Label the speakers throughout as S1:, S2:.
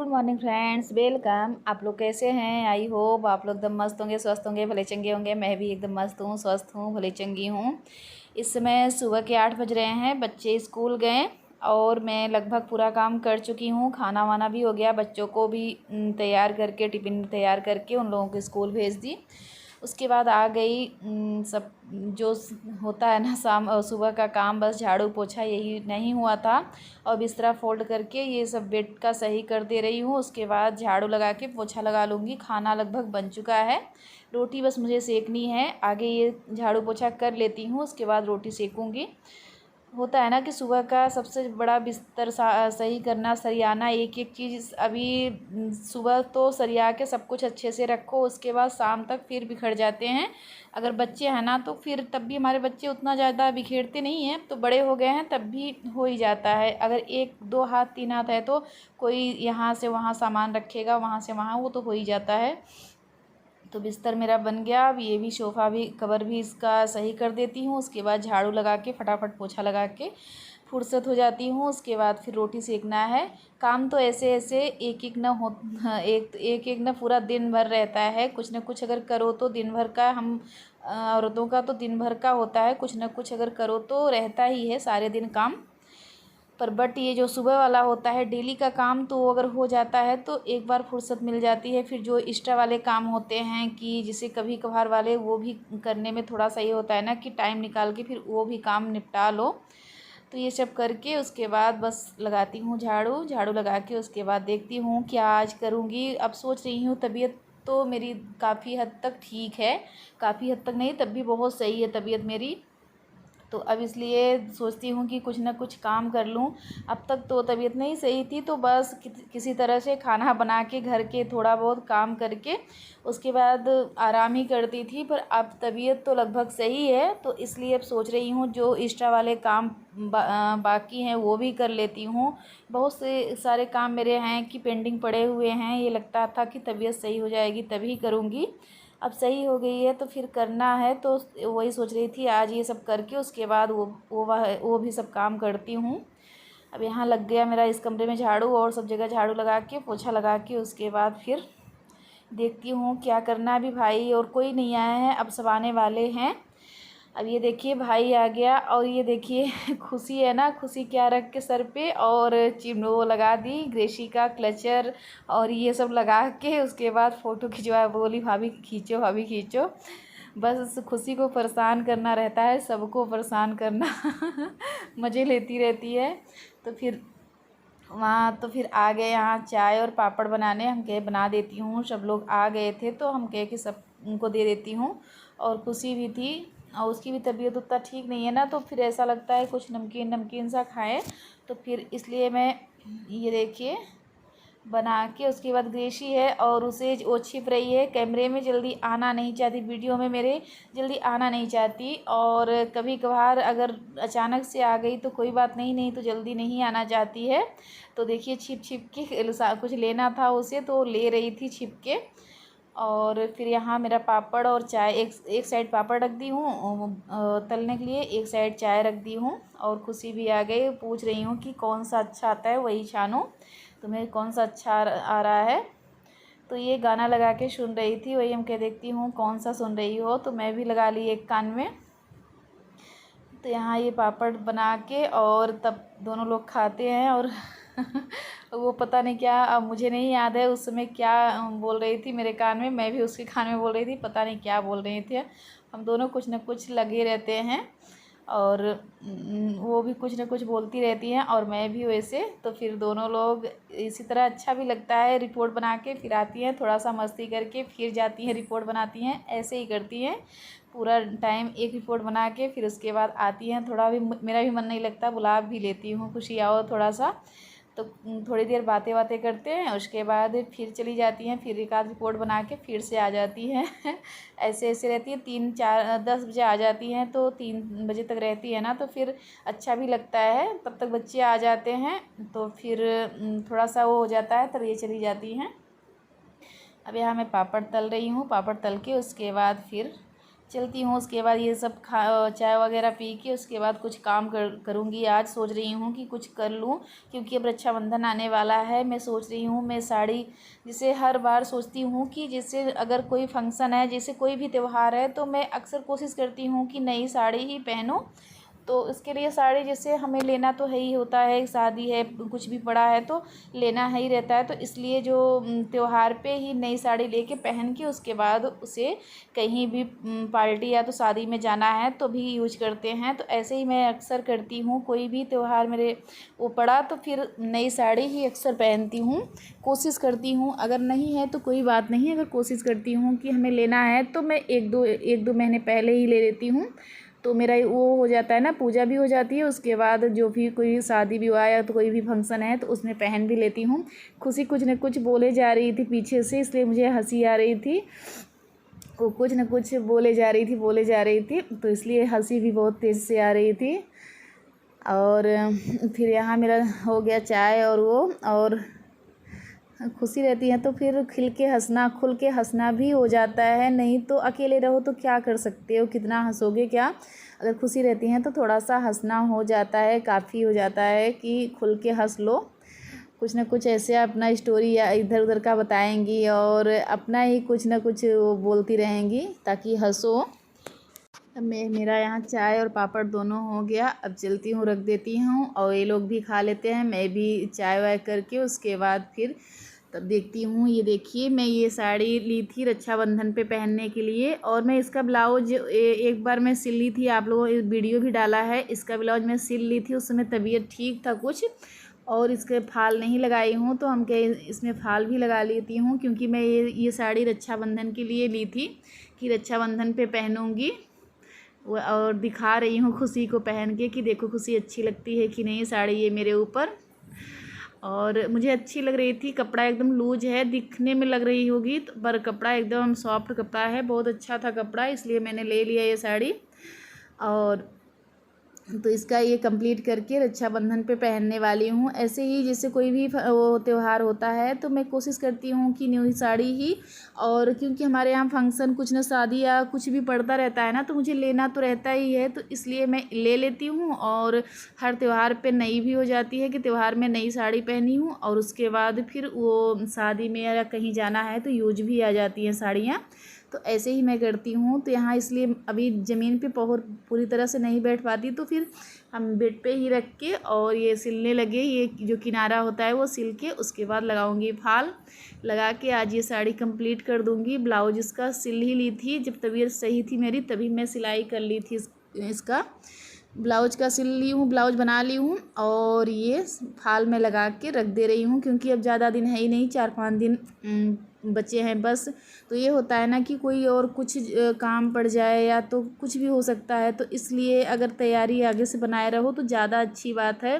S1: Good morning friends, welcome. आप लोग कैसे हैं? आई होप आप लोग एकदम मस्त होंगे, स्वस्थ होंगे, भले चंगे होंगे। मैं भी एकदम मस्त हूँ, स्वस्थ हूँ, भले चंगी हूँ। इस समय सुबह के 8 बज रहे हैं। बच्चे स्कूल गए और मैं लगभग पूरा काम कर चुकी हूँ। खाना वाना भी हो गया, बच्चों को भी तैयार करके, टिफ़िन तैयार करके उन लोगों को स्कूल भेज दी। उसके बाद आ गई सब जो होता है ना शाम और सुबह का काम, बस झाड़ू पोछा यही नहीं हुआ था। और बिस्तरा फोल्ड करके ये सब बेड का सही कर दे रही हूँ। उसके बाद झाड़ू लगा के पोछा लगा लूँगी। खाना लगभग बन चुका है, रोटी बस मुझे सेकनी है। आगे ये झाड़ू पोछा कर लेती हूँ, उसके बाद रोटी सेकूँगी। होता है ना कि सुबह का सबसे बड़ा बिस्तर सही करना, सरियाना, एक एक चीज़। अभी सुबह तो सरिया के सब कुछ अच्छे से रखो, उसके बाद शाम तक फिर बिखर जाते हैं। अगर बच्चे हैं ना तो फिर तब भी हमारे बच्चे उतना ज़्यादा बिखेरते नहीं हैं, तो बड़े हो गए हैं तब भी हो ही जाता है। अगर एक दो हाथ तीन हाथ है तो कोई यहाँ से वहाँ सामान रखेगा, वहाँ से वहाँ, वो तो हो ही जाता है। तो बिस्तर मेरा बन गया। अब ये भी सोफ़ा भी कवर भी इसका सही कर देती हूँ। उसके बाद झाड़ू लगा के फटाफट पोछा लगा के फुर्सत हो जाती हूँ। उसके बाद फिर रोटी सेकना है। काम तो ऐसे ऐसे एक एक ना हो एक ना पूरा दिन भर रहता है। कुछ ना कुछ अगर करो तो दिन भर का, हम औरतों का तो दिन भर का होता है। कुछ ना कुछ अगर करो तो रहता ही है सारे दिन काम। पर बट ये जो सुबह वाला होता है डेली का काम, तो अगर हो जाता है तो एक बार फुर्सत मिल जाती है। फिर जो एक्स्ट्रा वाले काम होते हैं कि जिसे कभी कभार वाले, वो भी करने में थोड़ा सा ये होता है ना कि टाइम निकाल के फिर वो भी काम निपटा लो। तो ये सब करके उसके बाद बस लगाती हूँ झाड़ू। झाड़ू लगा के उसके बाद देखती हूँ क्या आज करूँगी। अब सोच रही हूँ, तबीयत तो मेरी काफ़ी हद तक ठीक है, काफ़ी हद तक नहीं, तब भी बहुत सही है तबीयत मेरी। तो अब इसलिए सोचती हूँ कि कुछ ना कुछ काम कर लूँ। अब तक तो तबीयत नहीं सही थी, तो बस किसी तरह से खाना बना के घर के थोड़ा बहुत काम करके उसके बाद आराम ही करती थी। पर अब तबीयत तो लगभग सही है, तो इसलिए अब सोच रही हूँ जो एक्स्ट्रा वाले काम बाकी हैं वो भी कर लेती हूँ। बहुत से सारे काम मेरे हैं कि पेंडिंग पड़े हुए हैं। ये लगता था कि तबीयत सही हो जाएगी तभी करूँगी, अब सही हो गई है तो फिर करना है। तो वही सोच रही थी आज ये सब करके उसके बाद वो भी सब काम करती हूँ। अब यहाँ लग गया मेरा इस कमरे में झाड़ू, और सब जगह झाड़ू लगा के पोछा लगा के उसके बाद फिर देखती हूँ क्या करना है। अभी भाई और कोई नहीं आया है, अब सब आने वाले हैं। अब ये देखिए भाई आ गया, और ये देखिए खुशी है ना, खुशी क्या रख के सर पे, और वो लगा दी ग्रेसी का क्लचर और ये सब लगा के उसके बाद फ़ोटो खिंचवा, बोली भाभी खींचो, भाभी खींचो। बस खुशी को परेशान करना रहता है, सबको परेशान करना मज़े लेती रहती है। तो फिर वहाँ तो फिर आ गए यहाँ चाय और पापड़ बनाने। हम कहे बना देती हूँ, सब लोग आ गए थे तो हम कहे कि सब उनको दे देती हूँ। और खुशी भी थी, और उसकी भी तबीयत उतना ठीक नहीं है ना, तो फिर ऐसा लगता है कुछ नमकीन नमकीन सा खाएं। तो फिर इसलिए मैं ये देखिए बना के, उसके बाद ग्रेसी है और उसे वो छिप रही है, कैमरे में जल्दी आना नहीं चाहती, वीडियो में मेरे जल्दी आना नहीं चाहती। और कभी कभार अगर अचानक से आ गई तो कोई बात नहीं, नहीं तो जल्दी नहीं आना चाहती है। तो देखिए छिप छिप के कुछ लेना था उसे, तो ले रही थी छिप के। और फिर यहाँ मेरा पापड़ और चाय, एक साइड पापड़ रख दी हूँ तलने के लिए, एक साइड चाय रख दी हूँ। और खुशी भी आ गई, पूछ रही हूँ कि कौन सा अच्छा आता है वही छानो, तुम्हें कौन सा अच्छा आ रहा है। तो ये गाना लगा के सुन रही थी, वही हम कह देखती हूँ कौन सा सुन रही हो, तो मैं भी लगा ली एक कान में। तो यहाँ ये पापड़ बना के और तब दोनों लोग खाते हैं। और वो पता नहीं क्या, अब मुझे नहीं याद है उस समय क्या बोल रही थी मेरे कान में, मैं भी उसके कान में बोल रही थी, पता नहीं क्या बोल रहे थे। हम दोनों कुछ ना कुछ लगे रहते हैं, और वो भी कुछ ना कुछ बोलती रहती हैं और मैं भी वैसे। तो फिर दोनों लोग इसी तरह अच्छा भी लगता है, रिपोर्ट बना के फिर आती हैं, थोड़ा सा मस्ती करके फिर जाती हैं, रिपोर्ट बनाती हैं, ऐसे ही करती हैं पूरा टाइम। एक रिपोर्ट बना के फिर उसके बाद आती हैं। थोड़ा भी मेरा भी मन नहीं लगता, बुला भी लेती हूँ, खुशी आओ थोड़ा सा। तो थोड़ी देर बातें बातें करते हैं, उसके बाद फिर चली जाती हैं, फिर एक आध रिपोर्ट बना के फिर से आ जाती हैं ऐसे ऐसे रहती है। 3 4 10 बजे आ जाती हैं, तो 3 बजे तक रहती है ना, तो फिर अच्छा भी लगता है, तब तक बच्चे आ जाते हैं। तो फिर थोड़ा सा वो हो जाता है, तब ये चली जाती हैं। अब यहाँ मैं पापड़ तल रही हूँ, पापड़ तल के उसके बाद फिर चलती हूँ। उसके बाद ये सब चाय वगैरह पी के उसके बाद कुछ काम करूँगी। आज सोच रही हूँ कि कुछ कर लूँ, क्योंकि अब रक्षाबंधन आने वाला है। मैं सोच रही हूँ मैं साड़ी, जैसे हर बार सोचती हूँ कि जैसे अगर कोई फंक्शन है, जैसे कोई भी त्यौहार है, तो मैं अक्सर कोशिश करती हूँ कि नई साड़ी ही पहनूँ। तो इसके लिए साड़ी जैसे हमें लेना तो है ही होता है, शादी है, कुछ भी पड़ा है तो लेना ही रहता है। तो इसलिए जो त्यौहार पे ही नई साड़ी लेके पहन के उसके बाद उसे कहीं भी पार्टी या तो शादी में जाना है तो भी यूज करते हैं। तो ऐसे ही मैं अक्सर करती हूँ, कोई भी त्यौहार मेरे वो पड़ा तो फिर नई साड़ी ही अक्सर पहनती हूँ। कोशिश करती हूँ, अगर नहीं है तो कोई बात नहीं, अगर कोशिश करती हूँ कि हमें लेना है तो मैं एक दो महीने पहले ही ले लेती हूँ। तो मेरा वो हो जाता है ना, पूजा भी हो जाती है, उसके बाद जो भी कोई शादी विवाह या तो कोई भी फंक्शन है तो उसमें पहन भी लेती हूँ। खुशी कुछ न कुछ बोले जा रही थी पीछे से, इसलिए मुझे हंसी आ रही थी। वो कुछ न कुछ बोले जा रही थी तो इसलिए हंसी भी बहुत तेज़ से आ रही थी। और फिर यहाँ मेरा हो गया चाय और वो, और खुशी रहती है तो फिर खुल के हंसना भी हो जाता है। नहीं तो अकेले रहो तो क्या कर सकते हो, कितना हंसोगे क्या। अगर खुशी रहती है तो थोड़ा सा हंसना हो जाता है, काफ़ी हो जाता है कि खुल के हंस लो। कुछ ना कुछ ऐसे अपना स्टोरी या इधर उधर का बताएंगी और अपना ही कुछ ना कुछ वो बोलती रहेंगी ताकि हंसो। अब मेरा यहाँ चाय और पापड़ दोनों हो गया। अब चलती हूँ, रख देती हूँ और ये लोग भी खा लेते हैं, मैं भी चाय वाय करके उसके बाद फिर तब देखती हूँ। ये देखिए, मैं ये साड़ी ली थी रक्षाबंधन पे पहनने के लिए, और मैं इसका ब्लाउज एक बार मैं सिल ली थी, आप लोगों ने वीडियो भी डाला है। इसका ब्लाउज मैं सिल ली थी, उस समय तबीयत ठीक था कुछ, और इसके फाल नहीं लगाई हूँ तो हम कहे इसमें फाल भी लगा लेती हूँ, क्योंकि मैं ये साड़ी रक्षाबंधन के लिए ली थी कि रक्षाबंधन पे पहनूँगी। और दिखा रही हूँ खुशी को पहन के कि देखो खुशी अच्छी लगती है कि नहीं साड़ी ये मेरे ऊपर। और मुझे अच्छी लग रही थी, कपड़ा एकदम लूज है, दिखने में लग रही होगी पर कपड़ा एकदम सॉफ्ट कपड़ा है, बहुत अच्छा था कपड़ा, इसलिए मैंने ले लिया ये साड़ी। और तो इसका ये कंप्लीट करके रक्षाबंधन पे पहनने वाली हूँ। ऐसे ही जैसे कोई भी वो त्यौहार होता है तो मैं कोशिश करती हूँ कि न्यू साड़ी ही, और क्योंकि हमारे यहाँ फंक्शन कुछ ना शादी या कुछ भी पड़ता रहता है ना, तो मुझे लेना तो रहता ही है, तो इसलिए मैं ले लेती हूँ। और हर त्यौहार पे नई भी हो जाती है कि त्यौहार में नई साड़ी पहनी हूँ, और उसके बाद फिर वो शादी में या कहीं जाना है तो यूज भी आ जाती हैं साड़ियाँ। तो ऐसे ही मैं करती हूँ। तो यहाँ इसलिए अभी ज़मीन पे पूरी तरह से नहीं बैठ पाती, तो फिर हम बेड पे ही रख के और ये सिलने लगे। ये जो किनारा होता है वो सिल के उसके बाद लगाऊंगी फाल लगा के। आज ये साड़ी कंप्लीट कर दूंगी। ब्लाउज इसका सिल ही ली थी, जब तबीयत सही थी मेरी तभी मैं सिलाई कर ली थी इसका। ब्लाउज का सिल ली हूँ, ब्लाउज बना ली हूँ, और ये फाल में लगा के रख दे रही हूँ, क्योंकि अब ज़्यादा दिन है ही नहीं, 4-5 दिन बचे हैं बस। तो ये होता है ना कि कोई और कुछ काम पड़ जाए या तो कुछ भी हो सकता है, तो इसलिए अगर तैयारी आगे से बनाए रहो तो ज़्यादा अच्छी बात है,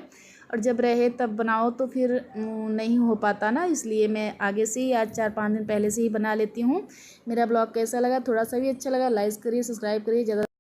S1: और जब रहे तब बनाओ तो फिर नहीं हो पाता ना। इसलिए मैं आगे से ही आज 4-5 दिन पहले से ही बना लेती हूँ। मेरा ब्लॉग कैसा लगा, थोड़ा सा भी अच्छा लगा लाइक करिए, सब्सक्राइब करिए। ज़्यादा